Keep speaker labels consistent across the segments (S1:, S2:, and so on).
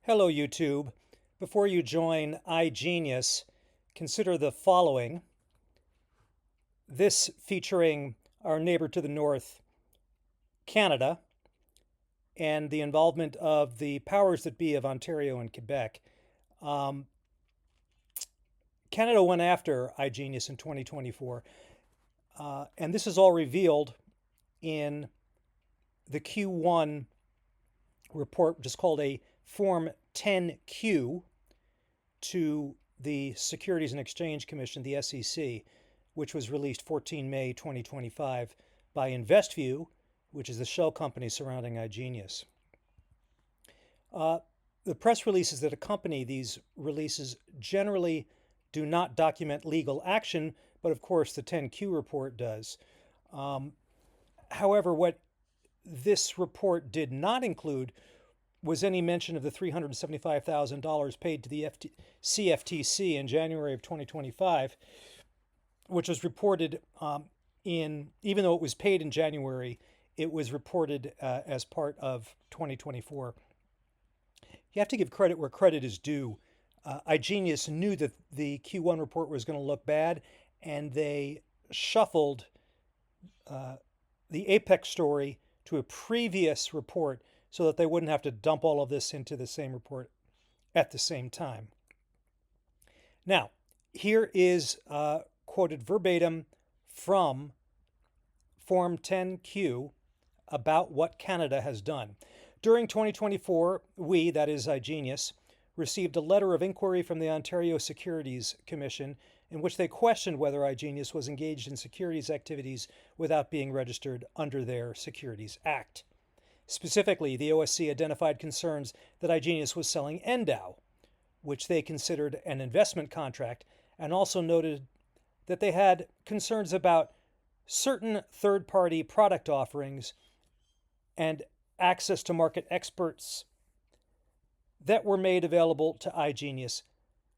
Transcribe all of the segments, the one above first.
S1: Hello, YouTube. Before you join iGenius, consider the following. This featuring our neighbor to the north, Canada, and the involvement of the powers that be of Ontario and Quebec. Um, Canada went after iGenius in 2024, and this is all revealed in the Q1 report, which is called a Form 10Q to the Securities and Exchange Commission, the SEC, which was released 14 May 2025 by InvestView, which is the shell company surrounding iGenius. The press releases that accompany these releases generally do not document legal action, but of course the 10Q report does. However, what this report did not include was any mention of the $375,000 paid to the CFTC in January of 2025, which was reported even though it was paid in January, it was reported as part of 2024. You have to give credit where credit is due. iGenius knew that the Q1 report was going to look bad, and they shuffled the Apex story to a previous report so that they wouldn't have to dump all of this into the same report at the same time. Now, here is quoted verbatim from Form 10Q about what Canada has done. During 2024, we, that is iGenius, received a letter of inquiry from the Ontario Securities Commission in which they questioned whether iGenius was engaged in securities activities without being registered under their Securities Act. Specifically, the OSC identified concerns that iGenius was selling NDAO, which they considered an investment contract, and also noted that they had concerns about certain third-party product offerings and access to market experts that were made available to iGenius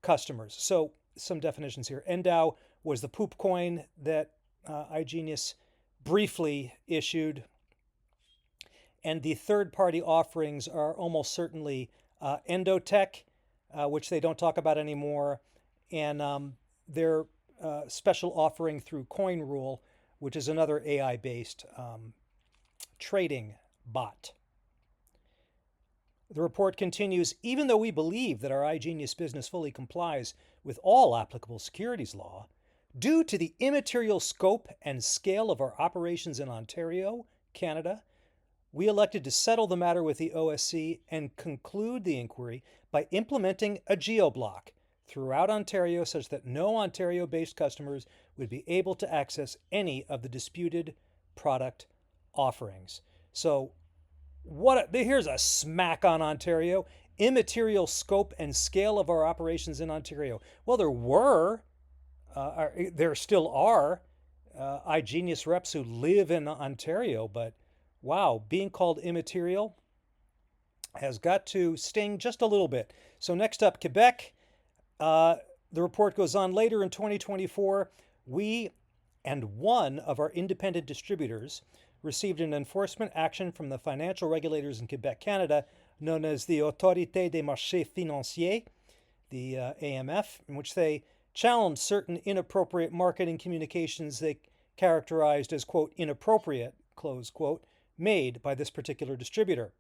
S1: customers. So some definitions here. NDAO was the poop coin that iGenius briefly issued, and the third-party offerings are almost certainly Endotech, which they don't talk about anymore, and their special offering through CoinRule, which is another AI-based trading bot. The report continues, even though we believe that our iGenius business fully complies with all applicable securities law, due to the immaterial scope and scale of our operations in Ontario, Canada, we elected to settle the matter with the OSC and conclude the inquiry by implementing a geoblock throughout Ontario such that no Ontario-based customers would be able to access any of the disputed product offerings. So here's a smack on Ontario. Immaterial scope and scale of our operations in Ontario. Well, there still are iGenius reps who live in Ontario, but wow, being called immaterial has got to sting just a little bit. So next up, Quebec. The report goes on later in 2024. We and one of our independent distributors received an enforcement action from the financial regulators in Quebec, Canada, known as the Autorité des Marchés Financiers, the AMF, in which they challenged certain inappropriate marketing communications they characterized as, quote, inappropriate, close quote, made by this particular distributor.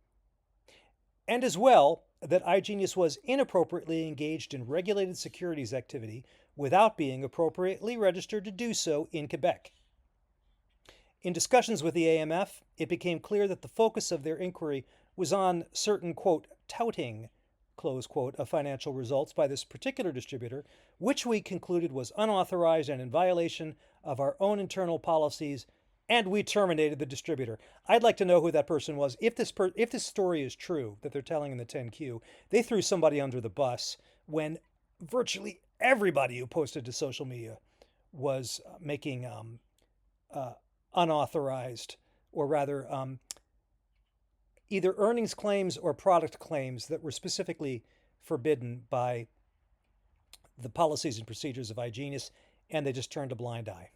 S1: And as well, that iGenius was inappropriately engaged in regulated securities activity without being appropriately registered to do so in Quebec. In discussions with the AMF, it became clear that the focus of their inquiry was on certain, quote, touting, close quote, of financial results by this particular distributor, which we concluded was unauthorized and in violation of our own internal policies, and we terminated the distributor. I'd like to know who that person was. If this story is true that they're telling in the 10Q, they threw somebody under the bus when virtually everybody who posted to social media was making unauthorized, or rather either earnings claims or product claims that were specifically forbidden by the policies and procedures of iGenius, and they just turned a blind eye.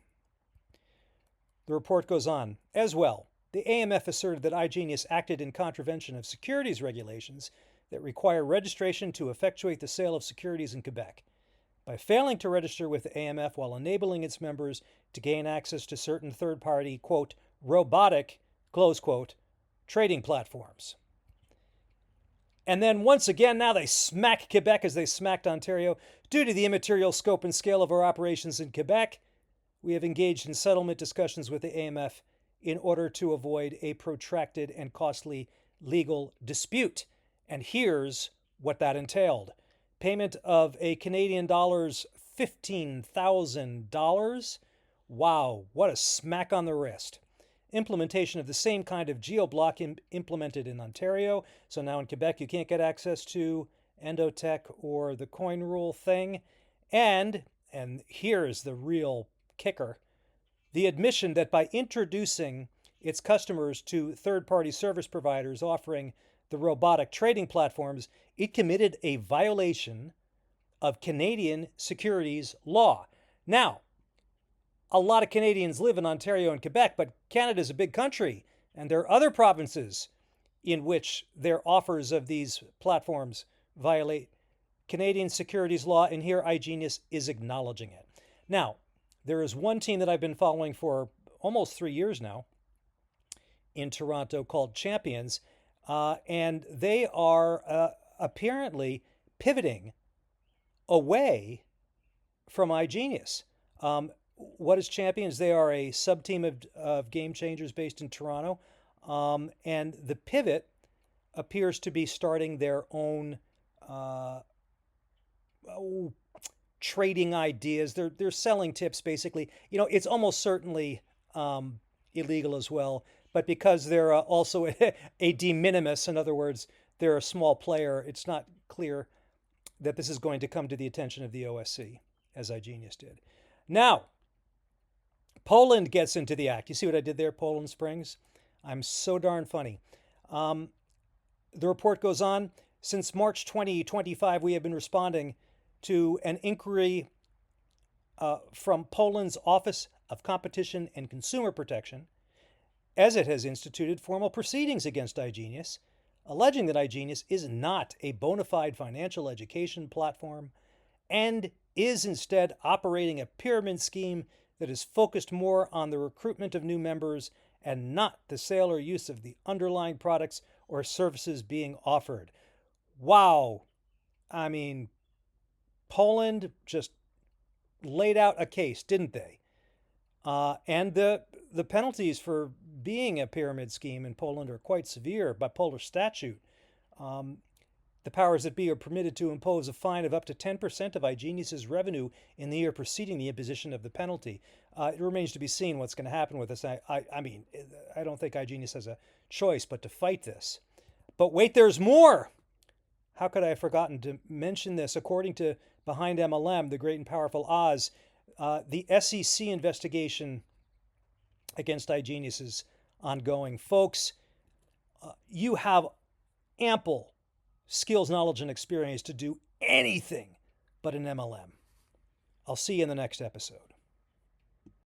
S1: The report goes on. As well, the AMF asserted that iGenius acted in contravention of securities regulations that require registration to effectuate the sale of securities in Quebec. By failing to register with the AMF while enabling its members to gain access to certain third-party, quote, robotic, close quote, trading platforms. And then once again, now they smack Quebec as they smacked Ontario. Due to the immaterial scope and scale of our operations in Quebec, we have engaged in settlement discussions with the AMF in order to avoid a protracted and costly legal dispute. And here's what that entailed. Payment of a Canadian dollars $15,000. Wow, what a smack on the wrist. Implementation of the same kind of geo-block implemented in Ontario. So now in Quebec, you can't get access to Endotech or the coin rule thing. And here's the real kicker, the admission that by introducing its customers to third-party service providers offering the robotic trading platforms, it committed a violation of Canadian securities law. Now, a lot of Canadians live in Ontario and Quebec, but Canada is a big country, and there are other provinces in which their offers of these platforms violate Canadian securities law, and here iGenius is acknowledging it. Now, there is one team that I've been following for almost 3 years now in Toronto called Champions, and they are apparently pivoting away from iGenius. What is Champions? They are a sub-team of Game Changers based in Toronto, and the pivot appears to be starting their own trading ideas. They're selling tips, basically. You know, it's almost certainly illegal as well, but because they're also a de minimis, in other words, they're a small player, it's not clear that this is going to come to the attention of the OSC, as iGenius did. Now, Poland gets into the act. You see what I did there, Poland Springs? I'm so darn funny. The report goes on. Since March 2025, we have been responding to an inquiry from Poland's Office of Competition and Consumer Protection, as it has instituted formal proceedings against iGenius, alleging that iGenius is not a bona fide financial education platform and is instead operating a pyramid scheme that is focused more on the recruitment of new members and not the sale or use of the underlying products or services being offered. Wow. I mean, Poland just laid out a case, didn't they? And the penalties for being a pyramid scheme in Poland are quite severe by Polish statute. The powers that be are permitted to impose a fine of up to 10% of iGenius's revenue in the year preceding the imposition of the penalty. It remains to be seen what's going to happen with this. I mean, I don't think iGenius has a choice but to fight this. But wait, there's more. How could I have forgotten to mention this? According to Behind MLM, the great and powerful Oz, the SEC investigation against iGenius is ongoing. Folks, you have ample skills, knowledge, and experience to do anything but an MLM. I'll see you in the next episode.